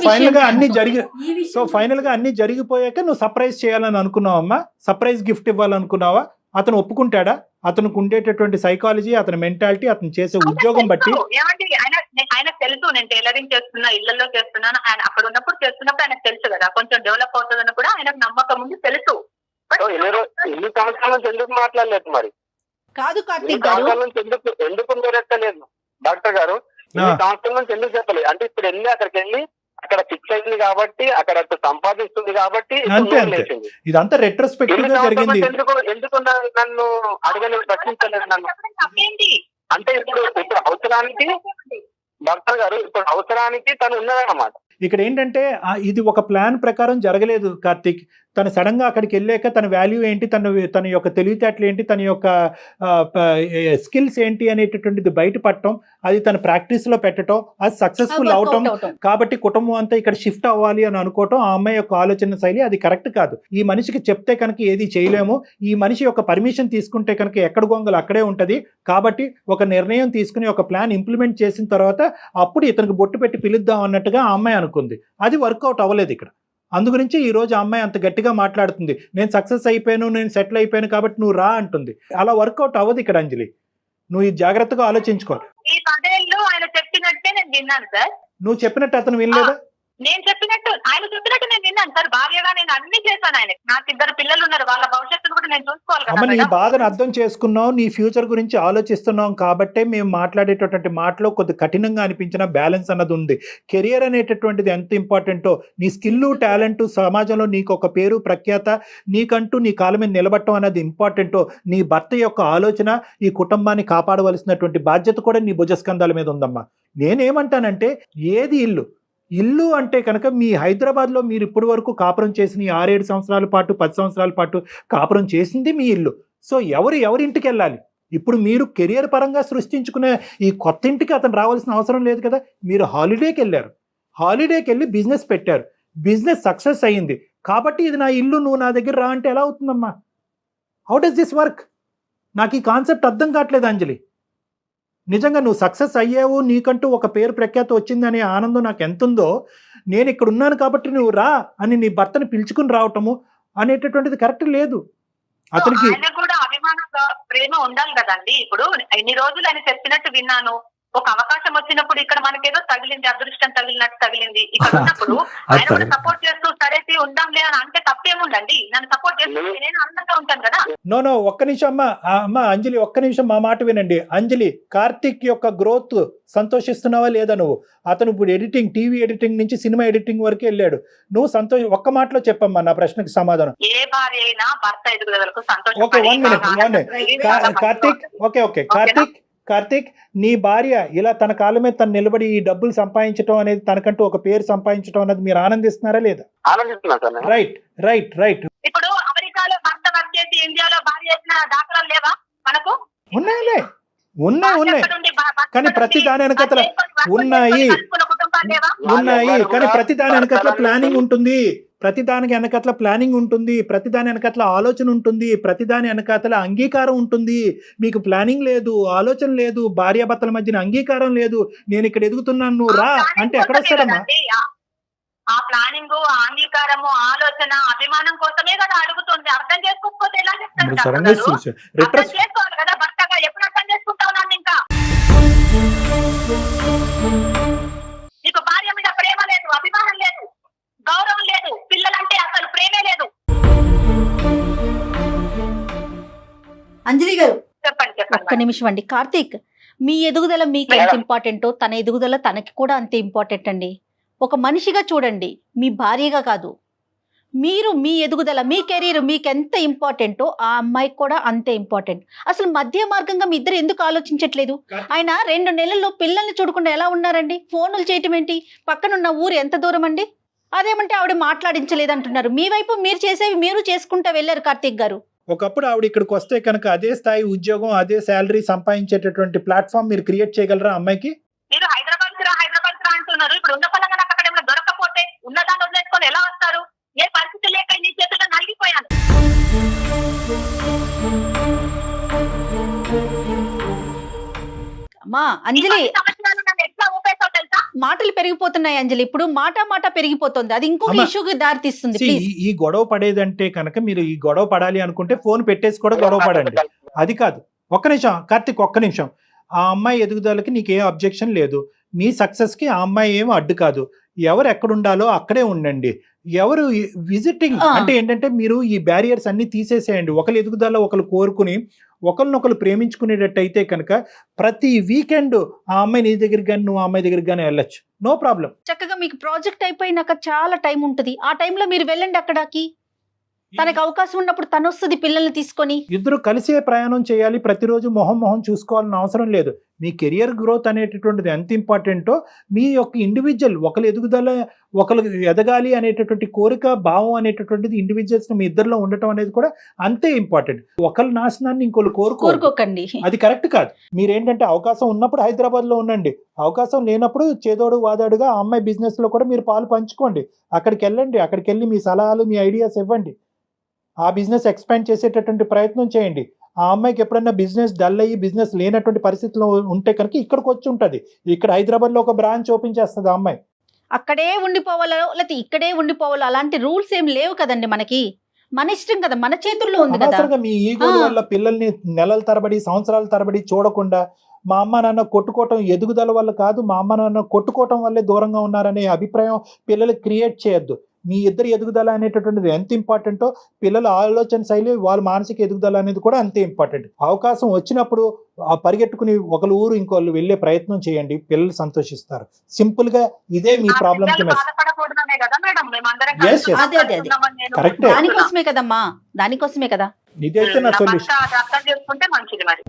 [SPEAKER 4] ఫైనల్ గా అన్ని జరిగిపోయాక నువ్వు సర్ప్రైజ్ చేయాలని అనుకున్నావమ్మా? Surprise gift ఇవ్వాలనుకున్నావా? అతను ఒప్పుకుంటాడా? అతనికి ఉండేటటువంటి సైకాలజీ, అతని మెంటాలిటీ, అతను చేసే ఉద్యోగం బట్టి
[SPEAKER 1] ఏమంటే ఆయన తెలుసు నేను టైలరింగ్ చేస్తున్నా, ఇళ్లలో చేస్తున్నాను. ఆయన అక్కడ ఉన్నప్పుడు చేస్తున్నప్పుడు ఆయనకు తెలుసు కదా, కొంచెం డెవలప్ అవుతుందని కూడా ఆయనకు నమ్మకం ఉంది, తెలుసు.
[SPEAKER 2] ఎన్ని సంవత్సరాల నుంచి ఎందుకు మాట్లాడలేదు మరి?
[SPEAKER 3] కాదు కార్తీక్ గారు,
[SPEAKER 2] ఎందుకు ఎత్తలేదు డాక్టర్ గారు? ఈ సంవత్సరం నుంచి ఎందుకు చెప్పలేదు? అంటే ఇప్పుడు వెళ్ళి అక్కడికి వెళ్ళి అక్కడ ఫిక్స్ అయింది కాబట్టి, అక్కడ సంపాదిస్తుంది కాబట్టి
[SPEAKER 4] ఇదంతా రెట్రోస్పెక్టివ్ గా జరిగింది.
[SPEAKER 2] ఎందుకు నన్ను అడగలేదు, ప్రశ్నించలేదు నన్ను? అంటే ఇప్పుడు అవసరానికి డాక్టర్ గారు, ఇప్పుడు అవసరానికి తను ఉన్నదన్నమాట.
[SPEAKER 4] ఇక్కడ ఏంటంటే ఇది ఒక ప్లాన్ ప్రకారం జరగలేదు కార్తీక్. తను సడన్ గా అక్కడికి వెళ్ళాక తన వాల్యూ ఏంటి, తన యొక్క తెలివితేటలు ఏంటి, తన యొక్క స్కిల్స్ ఏంటి అనేటటువంటిది బయటపడటం, అది తన ప్రాక్టీస్ లో పెట్టడం, అది సక్సెస్ఫుల్ అవటం. కాబట్టి కుటుంబం అంతా ఇక్కడ షిఫ్ట్ అవ్వాలి అని అనుకోవటం ఆ అమ్మాయి యొక్క ఆలోచన శైలి అది కరెక్ట్ కాదు. ఈ మనిషికి చెప్తే కనుక ఏది చేయలేము. ఈ మనిషి యొక్క పర్మిషన్ తీసుకుంటే కనుక ఎక్కడ గొంగలు అక్కడే ఉంటది. కాబట్టి ఒక నిర్ణయం తీసుకుని ఒక ప్లాన్ ఇంప్లిమెంట్ చేసిన తర్వాత అప్పుడు ఇతనికి బొట్టు పెట్టి పిలుద్దాం అన్నట్టుగా ఆ అమ్మాయి అనుకుంది. అది వర్కౌట్ అవ్వలేదు ఇక్కడ. అందుగురించి ఈ రోజు ఆ అమ్మాయి అంత గట్టిగా మాట్లాడుతుంది. నేను సక్సెస్ అయిపోయాను, నేను సెటిల్ అయిపోయాను కాబట్టి నువ్వు రా అంటుంది. అలా వర్కౌట్ అవ్వదు ఇక్కడ అంజలి. నువ్వు ఇది జాగ్రత్తగా ఆలోచించుకోవాలి.
[SPEAKER 1] ఈ 10 ఏళ్ళు ఆయన చెప్పినట్టే నేను విన్నాను సార్.
[SPEAKER 4] నువ్వు చెప్పినట్టు అతను వినలేదా?
[SPEAKER 1] నేను చెప్పినట్టు ఆయన చెప్పినట్టు నేను విన్నాను సార్. భార్యగా నేను అన్ని చేశాను. ఆయన నాకు 2 పిల్లలు ఉన్నారు. వాళ్ళ భవిష్యత్తును కూడా నేను చూసుకోవాలి
[SPEAKER 4] అమ్మ, నీ
[SPEAKER 1] కదా.
[SPEAKER 4] బాధను అర్థం చేసుకున్నావు, నీ ఫ్యూచర్ గురించి ఆలోచిస్తున్నాం కాబట్టే మేము మాట్లాడేటటువంటి మాటలో కొద్ది కఠినంగా అనిపించిన బ్యాలెన్స్ అన్నది ఉంది. కెరియర్ అనేటటువంటిది ఎంత ఇంపార్టెంటో, నీ స్కిల్ టాలెంట్, సమాజంలో నీకు ఒక పేరు ప్రఖ్యాత, నీకంటూ నీ కాళ్ళ మీద నిలబడటం అనేది ఇంపార్టెంటో, నీ భర్త యొక్క ఆలోచన ఈ కుటుంబాన్ని కాపాడవలసినటువంటి బాధ్యత కూడా నీ భుజస్కంధాల మీద ఉందమ్మా. నేనేమంటానంటే, ఏది ఇల్లు అంటే కనుక మీ హైదరాబాద్లో మీరు ఇప్పటి వరకు కాపురం చేసిన 6-7 సంవత్సరాల పాటు 10 సంవత్సరాల పాటు కాపురం చేసింది మీ ఇల్లు. సో ఎవరింటికి వెళ్ళాలి? ఇప్పుడు మీరు కెరియర్ పరంగా సృష్టించుకునే ఈ కొత్త ఇంటికి అతను రావాల్సిన అవసరం లేదు కదా. మీరు హాలిడేకి వెళ్ళారు, హాలిడేకి వెళ్ళి బిజినెస్ పెట్టారు, బిజినెస్ సక్సెస్ అయ్యింది కాబట్టి ఇది నా ఇల్లు, నువ్వు నా దగ్గర రా అంటే ఎలా అవుతుందమ్మా? How does this work? నాకు ఈ కాన్సెప్ట్ అర్థం కావట్లేదు అంజలి. నిజంగా నువ్వు సక్సెస్ అయ్యావు, నీకంటూ ఒక పేరు ప్రఖ్యాత వచ్చిందనే ఆనందం నాకు ఎంత ఉందో, నేను ఇక్కడ ఉన్నాను కాబట్టి నువ్వు రా అని నీ భర్తని పిలుచుకుని రావటము అనేటటువంటిది కరెక్ట్ లేదు. అతనికి
[SPEAKER 1] కూడా అభిమానంగా ప్రేమ ఉండాలి కదండి. ఇప్పుడు ఇన్ని రోజులు ఆయన చెప్పినట్టు విన్నాను. ఒక అవకాశం వచ్చినప్పుడు ఇక్కడ మనకేదో తగిలింది, అదృష్టం తగిలినట్టు తగిలింది. ఇక్కడ ఉన్నప్పుడు ఆయన కూడా సపోర్ట్ చేస్తూ సరే ఉందాంలే అని అంటే తప్పేముందండి. నన్ను సపోర్ట్ చేస్తూ నేను ఆనందంగా ఉంటాను కదా.
[SPEAKER 4] నో ఒక్క నిమిషం అమ్మా అంజలి, ఒక్క నిమిషం మా మాట వినండి. అంజలి, కార్తిక్ యొక్క గ్రోత్ సంతోషిస్తున్నావా లేదా నువ్వు? అతను ఇప్పుడు టీవీ ఎడిటింగ్ నుంచి సినిమా ఎడిటింగ్ వరకు వెళ్ళాడు. నువ్వు ఒక్క మాటలో చెప్పమ్మా నా ప్రశ్నకు సమాధానం.
[SPEAKER 1] ఏ భార్య అయినా భర్త ఎదుగుదలకు సంతోషం.
[SPEAKER 4] Okay, 1 minute. Karthik, okay Karthik, నీ భార్య ఇలా తన కాళ్ళ మీద తను నిలబడి ఈ డబ్బులు సంపాదించడం అనేది, తనకంటూ ఒక పేరు సంపాదించడం అనేది మీరు ఆనందిస్తున్నారా లేదా? రైట్.
[SPEAKER 1] ఇప్పుడు అమెరికాలో భర్త వర్క్ చేసి ఇండియాలో భార్య చేసిన దాఖలాలు లేవా మనకు?
[SPEAKER 4] ఉన్నాయి కానీ ప్రతి దాని వెనకతల ఉన్నాయి కానీ ప్రతి దాని వెనకట్ల ప్లానింగ్ ఉంటుంది, ప్రతి దానికి వెనకట్ల ప్లానింగ్ ఉంటుంది, ప్రతి దాని వెనకట్ల ఆలోచన ఉంటుంది, ప్రతి దాని వెనకట్ల అంగీకారం ఉంటుంది. మీకు ప్లానింగ్ లేదు, ఆలోచన లేదు, భార్యాభర్తల మధ్యన అంగీకారం లేదు. నేను ఇక్కడ ఎదుగుతున్నాను, నువ్వు రా అంటే ఎక్కడ వస్తాడమ్మా?
[SPEAKER 1] ఆ ప్లానింగ్, అంగీకారము, ఆలోచన, అభిమానం కోసమే కదా అడుగుతుంది. అర్థం చేసుకోకపోతే ఎలా చెప్తాను? చేసుకోవాలి కదా భర్తగా. ఎప్పుడు అర్థం చేసుకుంటావు నన్ను? ఇంకా నీకు భార్య మీద ప్రేమ లేదు, అభిమానం లేదు, గౌరవం లేదు, పిల్లలంటే అసలు ప్రేమే లేదు.
[SPEAKER 3] అంజలి గారు
[SPEAKER 1] చెప్పండి.
[SPEAKER 3] ఒక్క నిమిషం అండి. కార్తీక్, మీ ఎదుగుదల మీకు ఎంత ఇంపార్టెంటో తన ఎదుగుదల తనకి కూడా అంతే ఇంపార్టెంట్ అండి. ఒక మనిషిగా చూడండి, మీ భార్యగా కాదు. మీరు మీ ఎదుగుదల, మీ కెరీర్ మీకు ఎంత ఇంపార్టెంటో ఆ అమ్మాయికి కూడా అంతే ఇంపార్టెంట్. అసలు మధ్య మార్గంగా మీ ఇద్దరు ఎందుకు ఆలోచించట్లేదు? ఆయన 2 నెలల్లో పిల్లల్ని చూడకుండా ఎలా ఉన్నారండి? ఫోన్లు చేయటం ఏంటి? పక్కనున్న ఊరు ఎంత దూరం అండి? అదేమంటే ఆవిడ మాట్లాడించలేదంటున్నారు. మీ వైపు మీరు చేసేవి మీరు చేసుకుంటా వెళ్ళారు కార్తీక్ గారు.
[SPEAKER 4] ఒకప్పుడు ఆవిడ ఇక్కడికి వస్తే కనుక అదే స్థాయి ఉద్యోగం, అదే శాలరీ సంపాదించేటటువంటి ప్లాట్ఫామ్ మీరు క్రియేట్ చేయగలరా అమ్మాయికి?
[SPEAKER 1] మీరు హైదరాబాద్ రా అంటున్నారు. ఇప్పుడు ఉన్న పలంగా నాకు అక్కడ ఏమైనా దొరకపోతే ఉన్నదాన్ని వదిలేసుకొని ఎలా వస్తారు? ఏ పరిస్థితి లేక నీ చేతుల్లో నలిగిపోయాను.
[SPEAKER 3] అమ్మా అంజలి, మాటలు పెరిగిపోతున్నాయి అంజలి. ఇప్పుడు మాట పెరిగిపోతుంది, అది ఇంకొక ఇష్యూకి దారి తీస్తుంది.
[SPEAKER 4] ఈ గొడవ పడేదంటే కనుక మీరు ఈ గొడవ పడాలి అనుకుంటే ఫోన్ పెట్టేసి కూడా గొడవ పడండి. అది కాదు. ఒక్క నిమిషం కార్తిక్, ఒక్క నిమిషం. ఆ అమ్మాయి ఎదుగుదలకి నీకేం అబ్జెక్షన్ లేదు, మీ సక్సెస్ కి ఆ అమ్మాయి ఏం అడ్డు కాదు. ఎవరు ఎక్కడుండాలో అక్కడే ఉండండి. ఎవరు విజిటింగ్ అంటే ఏంటంటే మీరు ఈ బ్యారియర్స్ అన్ని తీసేసేయండి. ఒకరు ఎదుగుదల ఒకరు కోరుకుని ఒకరినొకరు ప్రేమించుకునేటట్టయితే కనుక ప్రతి వీకెండ్ ఆ అమ్మాయి నీ దగ్గరికి కానీ నువ్వు ఆ అమ్మాయి దగ్గరికి కానీ వెళ్ళొచ్చు, నో ప్రాబ్లం.
[SPEAKER 3] చక్కగా మీకు ప్రాజెక్ట్ అయిపోయినాక చాలా టైం ఉంటుంది, ఆ టైంలో మీరు వెళ్ళండి అక్కడికి. తనకు అవకాశం ఉన్నప్పుడు తను వస్తుంది పిల్లల్ని తీసుకొని.
[SPEAKER 4] ఇద్దరు కలిసే ప్రయాణం చేయాలి. ప్రతిరోజు మొహం చూసుకోవాలని అవసరం లేదు. మీ కెరియర్ గ్రోత్ అనేటటువంటిది ఎంత ఇంపార్టెంటో, మీ యొక్క ఇండివిజువల్ ఒకరు ఎదుగుదల, ఒకరు ఎదగాలి అనేటటువంటి కోరిక, భావం అనేటటువంటిది ఇండివిజువల్స్ మీ ఇద్దరిలో ఉండటం అనేది కూడా అంతే ఇంపార్టెంట్. ఒకరి నాశనాన్ని ఇంకోళ్ళు
[SPEAKER 3] కోరుకోకండి,
[SPEAKER 4] అది కరెక్ట్ కాదు. మీరేంటంటే అవకాశం ఉన్నప్పుడు హైదరాబాద్ లో ఉండండి, అవకాశం లేనప్పుడు చేదోడు వాదాడుగా ఆ అమ్మాయి బిజినెస్ లో కూడా మీరు పాలు పంచుకోండి. అక్కడికి వెళ్ళండి, అక్కడికి వెళ్ళి మీ సలహాలు, మీ ఐడియాస్ ఇవ్వండి. ఆ బిజినెస్ ఎక్స్పాండ్ చేసేటటువంటి ప్రయత్నం చేయండి. ఆ అమ్మాయికి ఎప్పుడైనా బిజినెస్ డల్ అయ్యి బిజినెస్ లేనటువంటి పరిస్థితిలో ఉంటే కనుక ఇక్కడికి వచ్చి ఉంటుంది. ఇక్కడ హైదరాబాద్లో ఒక బ్రాంచ్ ఓపెన్ చేస్తుంది ఆ అమ్మాయి.
[SPEAKER 3] అక్కడే ఉండిపోవాలో లేకపోతే ఇక్కడే ఉండిపోవాలో అలాంటి రూల్స్ ఏం లేవు కదండి మనకి. మన ఇష్టం కదా, మన చేతుల్లో ఉంది కదా.
[SPEAKER 4] అనవసరంగా మీ ఈగో వల్ల పిల్లల్ని నెలల తరబడి సంవత్సరాల తరబడి చూడకుండా మా అమ్మ నాన్న కొట్టుకోవటం ఎదుగుదల వల్ల కాదు, మా అమ్మ నాన్న కొట్టుకోవటం వల్లే దూరంగా ఉన్నారనే అభిప్రాయం పిల్లలు క్రియేట్ చేయొద్దు. మీ ఇద్దరు ఎదుగుదల అనేటటువంటిది ఎంత ఇంపార్టెంటో పిల్లల ఆలోచన శైలి, వాళ్ళ మానసిక ఎదుగుదల అనేది కూడా అంతే ఇంపార్టెంట్. అవకాశం వచ్చినప్పుడు పరిగెట్టుకుని ఒకరు ఊరు ఇంకోళ్ళు వెళ్ళే ప్రయత్నం చేయండి, పిల్లలు సంతోషిస్తారు. సింపుల్ గా ఇదే మీ ప్రాబ్లం కి కరెక్ట్.
[SPEAKER 3] దానికోసమే కదమ్మా, దానికోసమే కదా.
[SPEAKER 4] ఇదైతే నా సొల్యూషన్.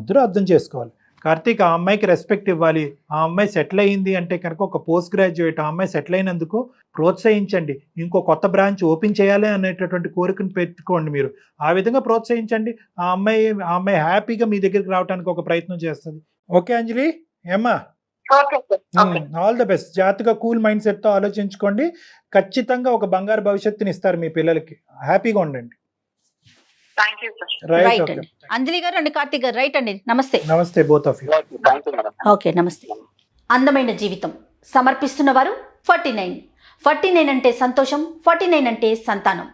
[SPEAKER 4] ఇద్దరు అర్థం చేసుకోవాలి. కార్తీక్, ఆ అమ్మాయికి రెస్పెక్ట్ ఇవ్వాలి. ఆ అమ్మాయి సెటిల్ అయింది అంటే కనుక ఒక పోస్ట్ గ్రాడ్యుయేట్, ఆ అమ్మాయి సెటిల్ అయినందుకు ప్రోత్సహించండి. ఇంకో కొత్త బ్రాంచ్ ఓపెన్ చేయాలి అనేటటువంటి కోరికను పెట్టుకోండి మీరు. ఆ విధంగా ప్రోత్సహించండి. ఆ అమ్మాయి హ్యాపీగా మీ దగ్గరికి రావడానికి ఒక ప్రయత్నం చేస్తుంది. ఓకే అంజలి ఏమ్మా, ఆల్ ద బెస్ట్. జాగ్రత్తగా కూల్ మైండ్ సెట్ తో ఆలోచించుకోండి. ఖచ్చితంగా ఒక బంగారు భవిష్యత్తుని ఇస్తారు మీ పిల్లలకి. హ్యాపీగా ఉండండి.
[SPEAKER 3] రైట్ అండి అంజలి గారు అండి, కార్తీక్ గారు. రైట్ అండి, నమస్తే.
[SPEAKER 4] నమస్తే బోత్ ఆఫ్ యు.
[SPEAKER 3] ఓకే, నమస్తే. అందమైన జీవితం సమర్పిస్తున్న వారు 49 అంటే సంతోషం, 49 అంటే సంతానం.